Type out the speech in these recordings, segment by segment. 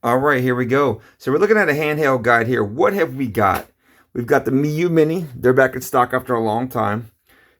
All right, here we go. So we're looking at a handheld guide here. What have we got? We've got the Miyoo Mini. They're back in stock after a long time.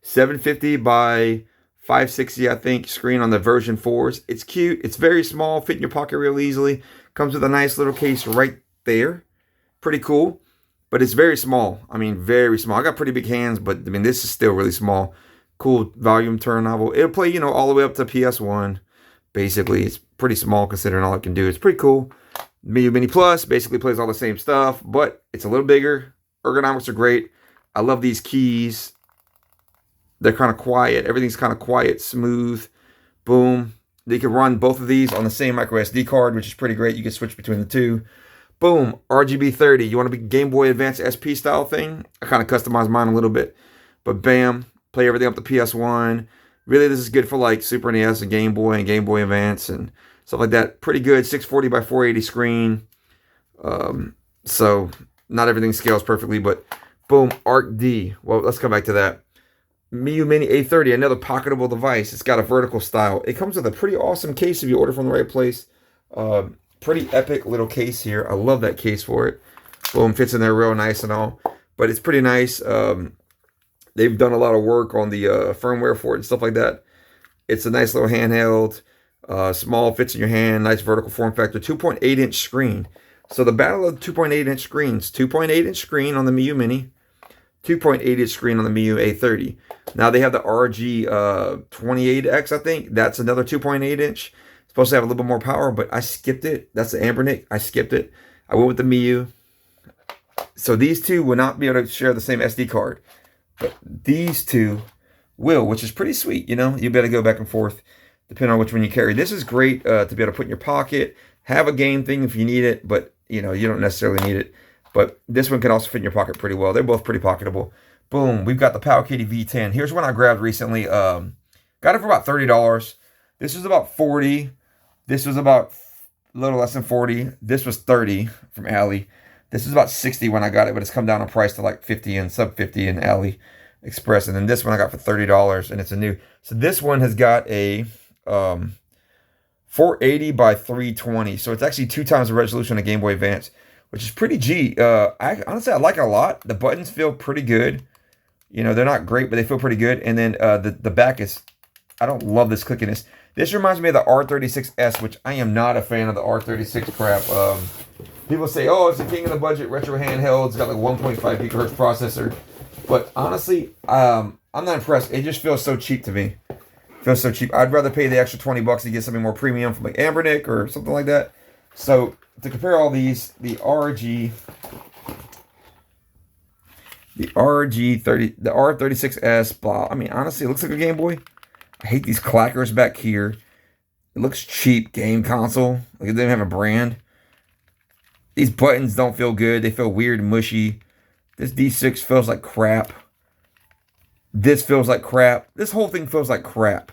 750 by 560, I think, screen on the version 4s. It's cute. It's very small, fit in your pocket real easily. Comes with a nice little case right there. Pretty cool, but it's very small. I mean, very small. I got pretty big hands, but I mean, this is still really small. Cool volume turn knob. It'll play, all the way up to PS1. Basically, it's pretty small considering all it can do. It's pretty cool. Miyoo Mini Plus basically plays all the same stuff, but it's a little bigger. Ergonomics are great. I love these keys. They're kind of quiet. Everything's kind of quiet, smooth. Boom. They can run both of these on the same micro SD card, which is pretty great. You can switch between the two. Boom. RGB30. You want to be Game Boy Advance SP style thing? I kind of customized mine a little bit. But bam. Play everything up to PS1. Really, this is good for like Super NES and Game Boy Advance and stuff like that. Pretty good. 640 by 480 screen. So not everything scales perfectly, but boom. Arc D. Well, let's come back to that. Miyoo Mini A30, another pocketable device. It's got a vertical style. It comes with a pretty awesome case if you order from the right place. Pretty epic little case here. I love that case for it. Boom, fits in there real nice and all. But it's pretty nice. They've done a lot of work on the firmware for it and stuff like that. It's a nice little handheld. Small, fits in your hand. Nice vertical form factor. 2.8-inch screen. So the battle of 2.8-inch screens. 2.8-inch screen on the Miyoo Mini. 2.8-inch screen on the Miyoo A30. Now they have the RG28X, I think. That's another 2.8-inch. Supposed to have a little bit more power, but I skipped it. That's the Anbernic. I skipped it. I went with the Miyoo. So these two will not be able to share the same SD card. But these two will, which is pretty sweet, You better go back and forth depending on which one you carry. This is great to be able to put in your pocket. Have a game thing if you need it, but, you don't necessarily need it. But this one can also fit in your pocket pretty well. They're both pretty pocketable. Boom, we've got the PalKitty V10. Here's one I grabbed recently. Got it for about $30. This was about $40. This was about a little less than $40. This was $30 from Ally. This was about $60 when I got it, but it's come down in price to like $50 and sub $50 in Ally Express. And then this one I got for $30, and it's a new. So this one has got a 480 by 320. So it's actually 2 times the resolution of Game Boy Advance, which is pretty G. Honestly, I like it a lot. The buttons feel pretty good. They're not great, but they feel pretty good. And then the back is, I don't love this clickiness. This reminds me of the R36S, which I am not a fan of the R36 crap. People say, oh, it's the king of the budget retro handheld. It's got like 1.5 gigahertz processor. But honestly, I'm not impressed. It just feels so cheap to me. It feels so cheap. I'd rather pay the extra $20 to get something more premium from like Anbernic or something like that. So to compare all these, the RG30, the R36S, blah. I mean, honestly, it looks like a Game Boy. I hate these clackers back here. It looks cheap, game console. Like it doesn't have a brand. These buttons don't feel good. They feel weird and mushy. This D6 feels like crap. This feels like crap. This whole thing feels like crap.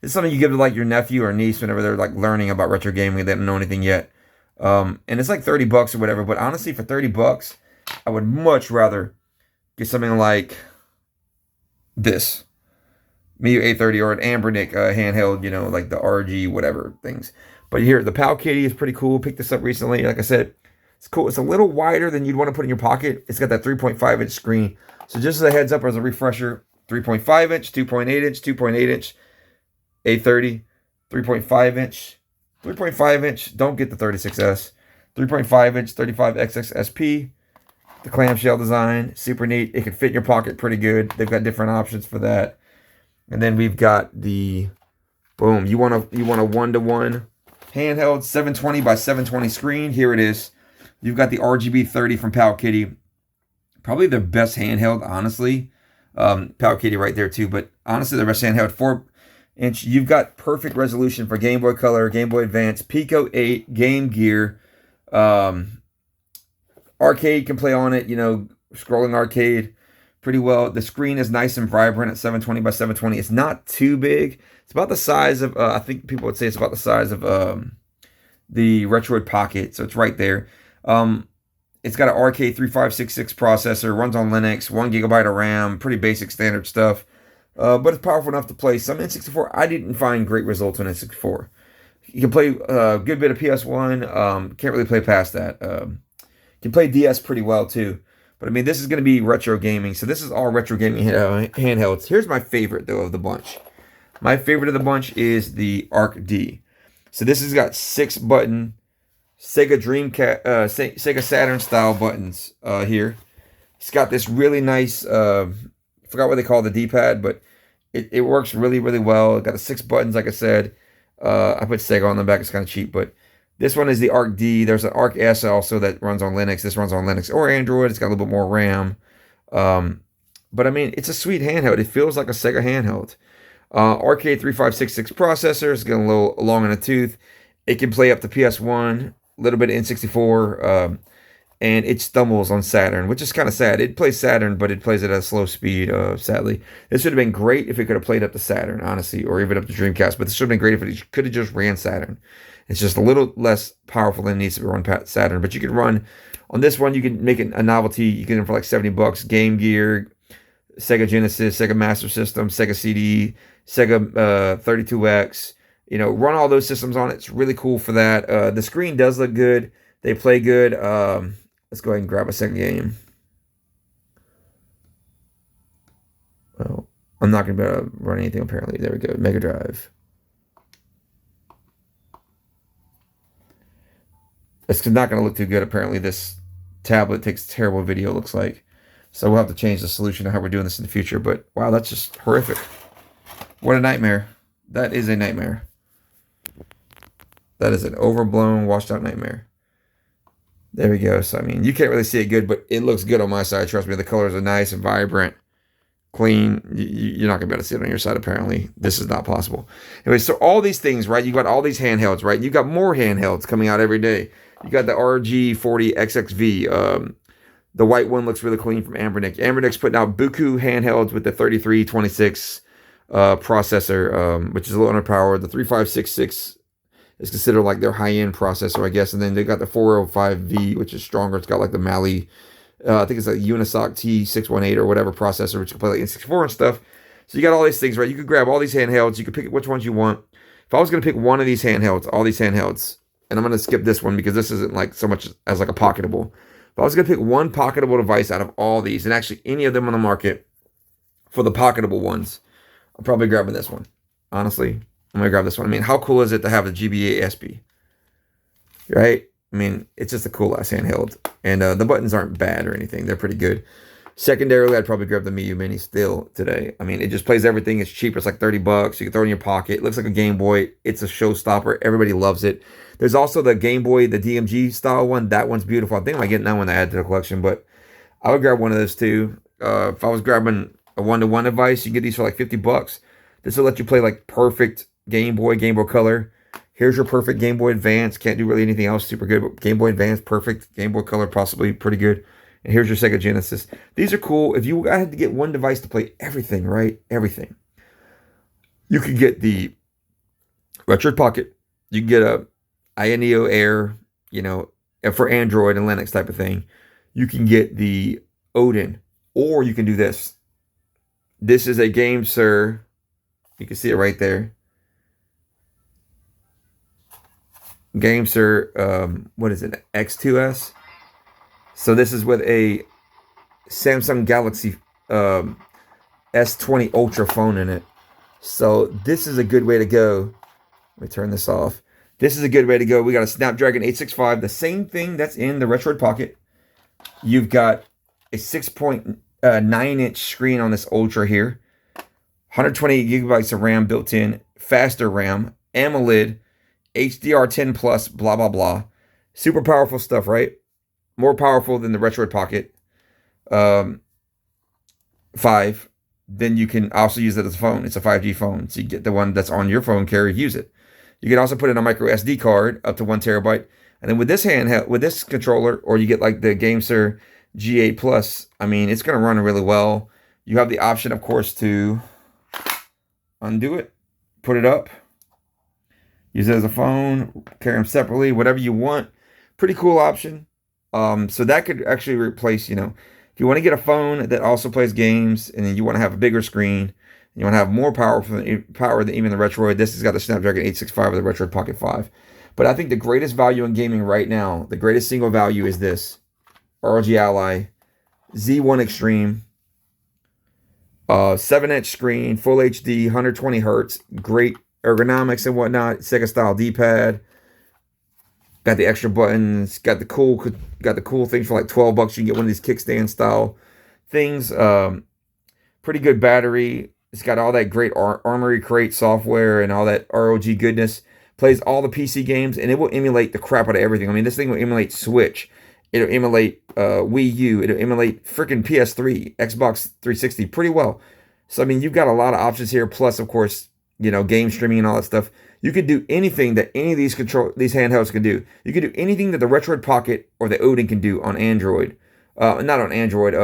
This is something you give to like your nephew or niece whenever they're like learning about retro gaming. They don't know anything yet. And it's like $30 or whatever. But honestly, for $30, I would much rather get something like this. Miyoo A30 or an Anbernic handheld, like the RG whatever things. But here, the PalKitty is pretty cool. Picked this up recently. Like I said, it's cool. It's a little wider than you'd want to put in your pocket. It's got that 3.5-inch screen. So just as a heads up, as a refresher, 3.5-inch, 2.8-inch, 2.8-inch, A30, 3.5-inch, 3.5-inch. Don't get the 36S. 3.5-inch, 35XX SP. The clamshell design, super neat. It can fit in your pocket pretty good. They've got different options for that. And then we've got the boom. You want a 1-to-1 handheld 720 by 720 screen. Here it is. You've got the RGB30 from PalKitty. Probably their best handheld, honestly. PalKitty right there too, but honestly their best handheld. 4-inch. You've got perfect resolution for Game Boy Color, Game Boy Advance, Pico 8, Game Gear. Arcade can play on it, scrolling arcade pretty well. The screen is nice and vibrant at 720 by 720. It's not too big. It's about the size of, I think people would say it's about the size of the Retroid Pocket, so it's right there. It's got an RK3566 processor, runs on Linux, 1 gigabyte of RAM, pretty basic standard stuff. But it's powerful enough to play some N64. I didn't find great results on N64. You can play a good bit of PS1. Can't really play past that. Can play DS pretty well too. But I mean, this is going to be retro gaming. So this is all retro gaming handhelds. Here's my favorite though of the bunch. My favorite of the bunch is the Arc D. So this has got 6-button Sega Sega Saturn style buttons here. It's got this really nice, I forgot what they call the D-pad, but it works really, really well. It got the 6 buttons, like I said. I put Sega on the back. It's kind of cheap, but this one is the Arc D. There's an Arc S also that runs on Linux. This runs on Linux or Android. It's got a little bit more RAM. But I mean, it's a sweet handheld. It feels like a Sega handheld. RK3566 processor. It's got a little long in the tooth. It can play up to PS1, a little bit of N64, and it stumbles on Saturn, which is kind of sad. It plays Saturn, but it plays it at a slow speed, sadly. This would have been great if it could have played up to Saturn, honestly, or even up to Dreamcast, but this would have been great if it could have just ran Saturn. It's just a little less powerful than it needs to run Saturn, but you could run, on this one, you can make it a novelty. You can for like $70, Game Gear, Sega Genesis, Sega Master System, Sega CD, Sega 32X, you know, run all those systems on it. It's really cool for that. The screen does look good. They play good. Let's go ahead and grab a second game. Well, I'm not going to be able to run anything apparently. There we go. Mega Drive. It's not going to look too good. Apparently this tablet takes terrible video, looks like. So we'll have to change the solution to how we're doing this in the future. But wow, that's just horrific. What a nightmare. That is a nightmare. That is an overblown, washed out nightmare. There we go. So, I mean, you can't really see it good, but it looks good on my side. Trust me, the colors are nice and vibrant, clean. You're not going to be able to see it on your side, apparently. This is not possible. Anyway, so all these things, right? You got all these handhelds, right? You got more handhelds coming out every day. You got the RG40 XXV. The white one looks really clean from Anbernic. Anbernic's putting out Buku handhelds with the 3326 processor, which is a little underpowered. The 3566 is considered like their high-end processor, I guess. And then they got the 405V, which is stronger. It's got like the Mali, I think it's like Unisoc T618 or whatever processor, which you can play like N64 and stuff. So you got all these things, right? You could grab all these handhelds. You could pick which ones you want. If I was going to pick one of these handhelds, all these handhelds, and I'm going to skip this one because this isn't like so much as like a pocketable. If I was going to pick one pocketable device out of all these, and actually any of them on the market for the pocketable ones, I'm probably grabbing this one. Honestly, I'm going to grab this one. I mean, how cool is it to have a GBA SP? Right? I mean, it's just a cool ass handheld. And the buttons aren't bad or anything. They're pretty good. Secondarily, I'd probably grab the Miyoo Mini still today. I mean, it just plays everything. It's cheap. It's like $30. You can throw it in your pocket. It looks like a Game Boy. It's a showstopper. Everybody loves it. There's also the Game Boy, the DMG style one. That one's beautiful. I think I might get that one to add to the collection, but I would grab one of those too. If I was grabbing a one-to-one device, you can get these for like $50. This will let you play like perfect Game Boy Color. Here's your perfect Game Boy Advance. Can't do really anything else super good, but Game Boy Advance, perfect. Game Boy Color, possibly pretty good. And here's your Sega Genesis. These are cool. If you had to get one device to play everything, right? Everything. You could get the Retroid Pocket. You can get a Neo Air, you know, for Android and Linux type of thing. You can get the Odin, or you can do this. This is a Game Sir. You can see it right there. Game Sir, what is it? X2S. So this is with a Samsung Galaxy S20 Ultra phone in it. So this is a good way to go. Let me turn this off. This is a good way to go. We got a Snapdragon 865, the same thing that's in the Retroid Pocket. You've got a 6.9-inch screen on this Ultra here. 128 gigabytes of RAM built in, faster RAM, AMOLED, HDR10 plus, blah, blah, blah. Super powerful stuff, right? More powerful than the Retroid Pocket 5. Then you can also use it as a phone. It's a 5G phone. So you get the one that's on your phone carrier, use it. You can also put in a micro SD card up to 1 terabyte. And then with this handheld, with this controller, or you get like the GameSir G8 Plus, I mean, it's going to run really well. You have the option, of course, to undo it, put it up, use it as a phone, carry them separately, whatever you want. Pretty cool option. So that could actually replace, you know, if you want to get a phone that also plays games and then you want to have a bigger screen, You want to have more power than even the Retroid. This has got the Snapdragon 865 of the Retroid Pocket 5. But I think the greatest value in gaming right now, the greatest single value is this ROG Ally Z1 Extreme. 7-inch screen, full HD, 120 hertz, great ergonomics and whatnot. Sega style D-pad. Got the extra buttons. Got the cool things for like $12. You can get one of these kickstand style things. Pretty good battery. It's got all that great Armory Crate software and all that ROG goodness. Plays all the PC games, and it will emulate the crap out of everything. I mean, this thing will emulate Switch. It'll emulate Wii U. It'll emulate freaking PS3, Xbox 360 pretty well. So, I mean, you've got a lot of options here. Plus, of course, you know, game streaming and all that stuff. You could do anything that any of these handhelds can do. You could do anything that the Retroid Pocket or the Odin can do on Android. Not on Android,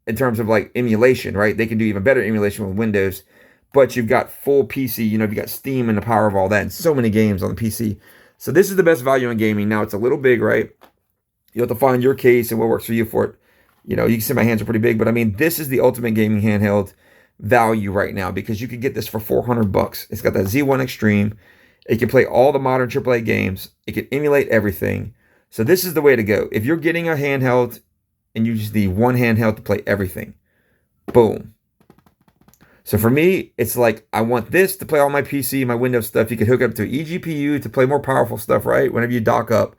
in terms of like emulation, right? They can do even better emulation with Windows. But you've got full PC, you know, you've got Steam and the power of all that, and so many games on the PC. So this is the best value in gaming. Now, it's a little big, right? You have to find your case and what works for you for it. You know, you can see my hands are pretty big, but I mean, this is the ultimate gaming handheld value right now because you can get this for $400. It's got that Z1 Extreme. It can play all the modern AAA games. It can emulate everything. So this is the way to go. If you're getting a handheld and you just need one handheld to play everything, boom. So for me, it's like, I want this to play all my PC, my Windows stuff. You can hook up to an eGPU to play more powerful stuff, right? Whenever you dock up.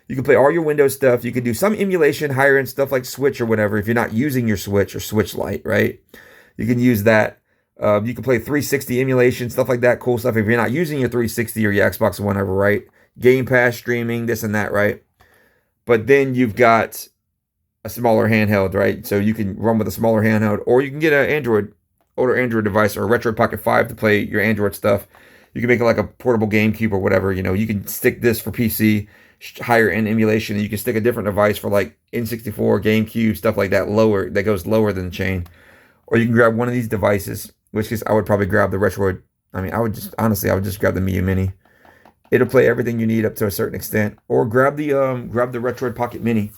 You can play all your Windows stuff. You can do some emulation, higher end stuff like Switch or whatever if you're not using your Switch or Switch Lite, right? You can use that. You can play 360 emulation, stuff like that, cool stuff if you're not using your 360 or your Xbox or whatever, right? Game Pass, streaming, this and that, right? But then you've got a smaller handheld, right? So you can run with a smaller handheld, or you can get an older Android device or a Retroid Pocket 5 to play your Android stuff. You can make it like a portable GameCube or whatever. You know, you can stick this for PC, higher end emulation, and you can stick a different device for like N64, GameCube, stuff like that, lower, that goes lower than the chain. Or you can grab one of these devices, which is, I would probably grab the Retroid. I mean, I would just grab the Miyoo Mini. It'll play everything you need up to a certain extent. Or grab the Retroid Pocket Mini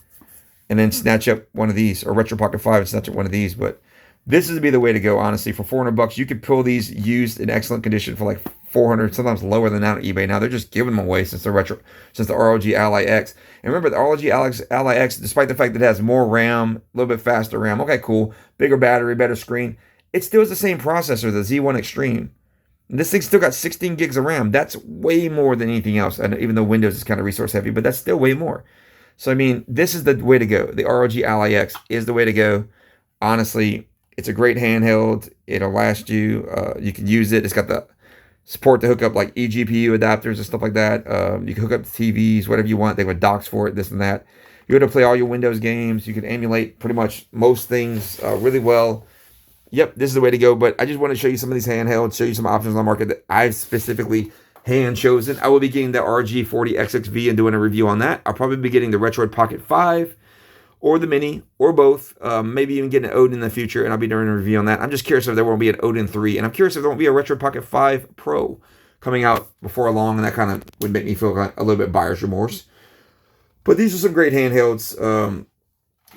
and then snatch up one of these, or Retroid Pocket 5 and snatch up one of these. But this is be the way to go, honestly. For $400, you could pull these used in excellent condition for like $400, sometimes lower than that on eBay. Now they're just giving them away since the ROG Ally X. And remember, the ROG Ally X, despite the fact that it has more RAM, a little bit faster RAM, okay, cool, bigger battery, better screen, it still is the same processor, the Z1 Extreme. And this thing's still got 16 gigs of RAM. That's way more than anything else. And even though Windows is kind of resource heavy, but that's still way more. So I mean, this is the way to go. The ROG Ally X is the way to go. Honestly, it's a great handheld. It'll last you. You can use it. It's got the support to hook up like eGPU adapters and stuff like that. You can hook up to TVs, whatever you want. They have docks for it, this and that. You're able to play all your Windows games. You can emulate pretty much most things really well. Yep, this is the way to go. But I just want to show you some of these handhelds, show you some options on the market that I've specifically hand chosen. I will be getting the RG40 XXV and doing a review on that. I'll probably be getting the Retroid Pocket 5 or the Mini, or both. Maybe even getting an Odin in the future, and I'll be doing a review on that. I'm just curious if there won't be an Odin 3, and I'm curious if there won't be a Retroid Pocket 5 Pro coming out before long, and that kind of would make me feel like a little bit buyer's remorse. But these are some great handhelds,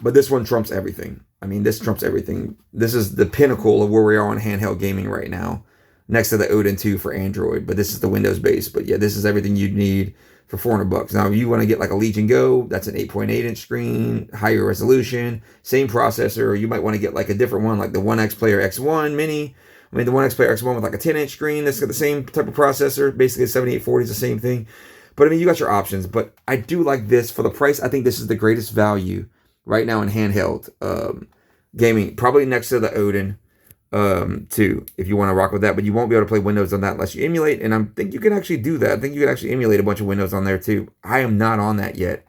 but this one trumps everything. I mean, this trumps everything. This is the pinnacle of where we are on handheld gaming right now, next to the Odin 2 for Android, but this is the Windows base. But yeah, this is everything you'd need for $400. Now, if you want to get like a Legion Go, that's an 8.8-inch screen, higher resolution, same processor, or you might want to get like a different one, like the 1X Player X1 Mini. I mean, the 1X Player X1 with like a 10-inch screen, that's got the same type of processor. Basically, a 7840 is the same thing. But I mean, you got your options. But I do like this for the price. I think this is the greatest value right now in handheld gaming, probably next to the Odin 2, if you want to rock with that. But you won't be able to play Windows on that unless you emulate, and I think you can actually do that. I think you can actually emulate a bunch of Windows on there too. I am not on that yet.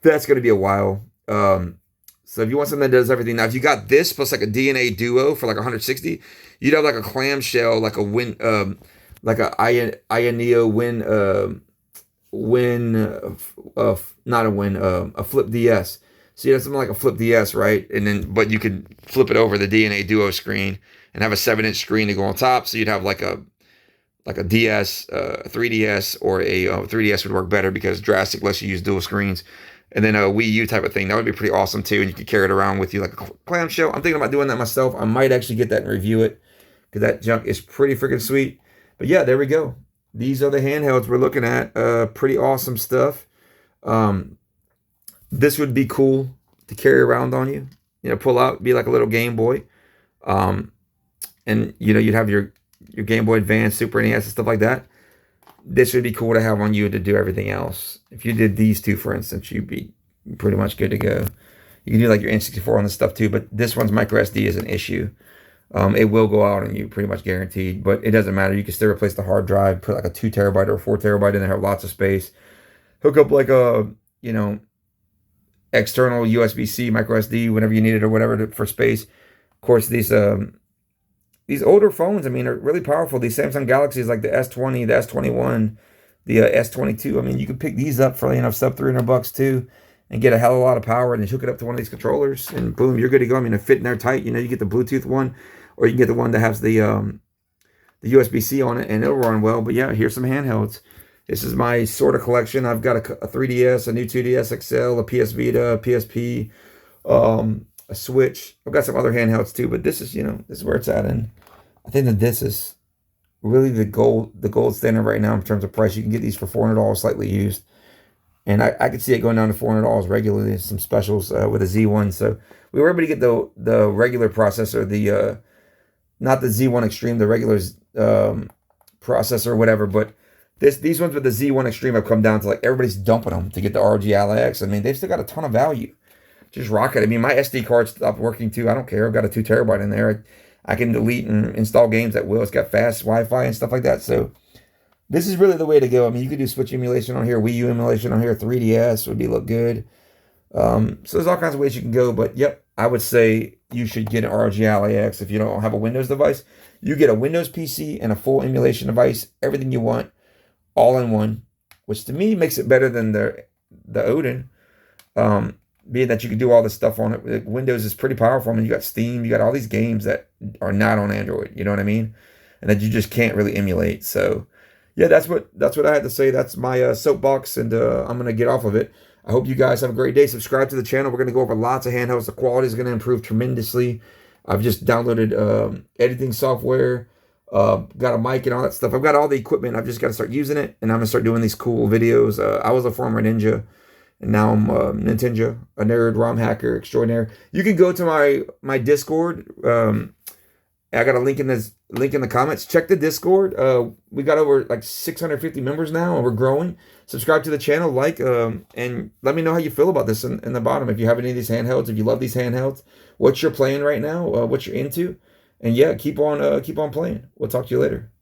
That's going to be a while. So if you want something that does everything, now if you got this plus like a DNA Duo for like 160, you'd have like a clamshell, like a like a a Flip DS. So you have something like a Flip DS, right? And then, but you could flip it over the DNA Duo screen and have a 7-inch screen to go on top. So you'd have like a DS, a 3DS, or a 3DS would work better because drastic lets you use dual screens. And then a Wii U type of thing. That would be pretty awesome too. And you could carry it around with you like a clamshell. I'm thinking about doing that myself. I might actually get that and review it because that junk is pretty freaking sweet. But yeah, there we go. These are the handhelds we're looking at. Pretty awesome stuff. This would be cool to carry around on you. You know, pull out, be like a little Game Boy. And, you know, you'd have your Game Boy Advance, Super NES, and stuff like that. This would be cool to have on you to do everything else. If you did these two, for instance, you'd be pretty much good to go. You can do like your N64 on this stuff too, but this one's micro SD is an issue. It will go out on you, pretty much guaranteed, but it doesn't matter. You can still replace the hard drive, put like a 2 terabyte or 4 terabyte in there, have lots of space. Hook up like a, you know, external USB-C, micro SD, whenever you need it or whatever for space. Of course, these older phones, I mean, are really powerful. These Samsung Galaxies, like the S20, the S21, the S22. I mean, you can pick these up for, you know, sub $300 too, and get a hell of a lot of power, and then hook it up to one of these controllers, and boom, you're good to go. I mean, they fit in there tight. You know, you get the Bluetooth one, or you can get the one that has the USB-C on it, and it'll run well. But yeah, here's some handhelds. This is my sort of collection. I've got a 3DS, a new 2DS XL, a PS Vita, a PSP, a Switch. I've got some other handhelds too, but this is, you know, this is where it's at. And I think that this is really the gold standard right now in terms of price. You can get these for $400 slightly used. And I could see it going down to $400 regularly. Some specials with a Z1. So we were able to get the regular processor, the not the Z1 Extreme, the regular processor or whatever. But these ones with the Z1 Extreme have come down to, like, everybody's dumping them to get the RG Ally X. I mean, they've still got a ton of value. Just rock it. I mean, my SD card stopped working too. I don't care. I've got a 2 terabyte in there. I can delete and install games at will. It's got fast Wi-Fi and stuff like that. So this is really the way to go. I mean, you could do Switch emulation on here, Wii U emulation on here, 3DS would look good. So there's all kinds of ways you can go. But yep, I would say you should get an RG Ally X if you don't have a Windows device. You get a Windows PC and a full emulation device, everything you want, all in one, which to me makes it better than the Odin. Being that you can do all this stuff on it. Like, Windows is pretty powerful. I mean, you got Steam, you got all these games that are not on Android. You know what I mean? And that you just can't really emulate. So yeah, that's what I had to say. That's my soapbox, and I'm gonna get off of it. I hope you guys have a great day. Subscribe to the channel. We're gonna go over lots of handhelds. The quality is gonna improve tremendously. I've just downloaded editing software, got a mic and all that stuff. I've got all the equipment. I've just got to start using it, and I'm gonna start doing these cool videos. I was a former ninja, and now I'm Nintenja, a nerd, ROM hacker extraordinaire. You can go to my Discord. I got a link in the comments. Check the Discord. We got over like 650 members now, and we're growing. Subscribe to the channel, like, and let me know how you feel about this in the bottom. If you have any of these handhelds, if you love these handhelds, what you're playing right now, what you're into, and yeah, keep on playing. We'll talk to you later.